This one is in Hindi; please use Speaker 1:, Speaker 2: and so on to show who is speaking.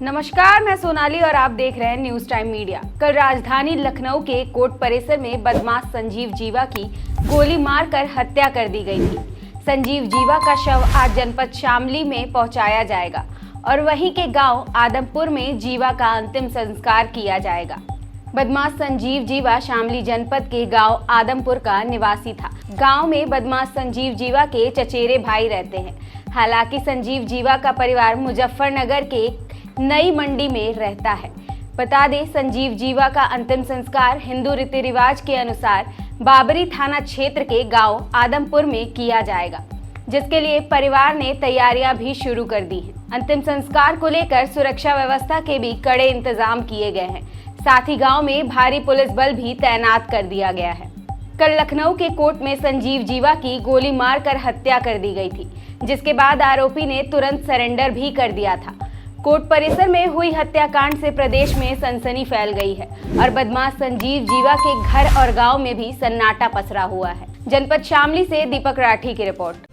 Speaker 1: नमस्कार, मैं सोनाली और आप देख रहे हैं न्यूज टाइम मीडिया। कल राजधानी लखनऊ के कोर्ट परिसर में बदमाश संजीव जीवा की गोली मारकर हत्या कर दी गई थी। संजीव जीवा का शव आज जनपद शामली में पहुंचाया जाएगा और वहीं के गांव आदमपुर में जीवा का अंतिम संस्कार किया जाएगा। बदमाश संजीव जीवा शामली जनपद के गांव आदमपुर का निवासी था। गांव में बदमाश संजीव जीवा के चचेरे भाई रहते हैं। हालांकि संजीव जीवा का परिवार मुजफ्फरनगर के नई मंडी में रहता है। बता दें, संजीव जीवा का अंतिम संस्कार हिंदू रीति रिवाज के अनुसार बाबरी थाना क्षेत्र के गांव आदमपुर में किया जाएगा, जिसके लिए परिवार ने तैयारियां भी शुरू कर दी हैं। अंतिम संस्कार को लेकर सुरक्षा व्यवस्था के भी कड़े इंतजाम किए गए हैं। साथ ही गांव में भारी पुलिस बल भी तैनात कर दिया गया है। कल लखनऊ के कोर्ट में संजीव जीवा की गोली मारकर हत्या कर दी गई थी, जिसके बाद आरोपी ने तुरंत सरेंडर भी कर दिया था। कोर्ट परिसर में हुई हत्याकांड से प्रदेश में सनसनी फैल गई है और बदमाश संजीव जीवा के घर और गांव में भी सन्नाटा पसरा हुआ है। जनपद शामली से दीपक राठी की रिपोर्ट।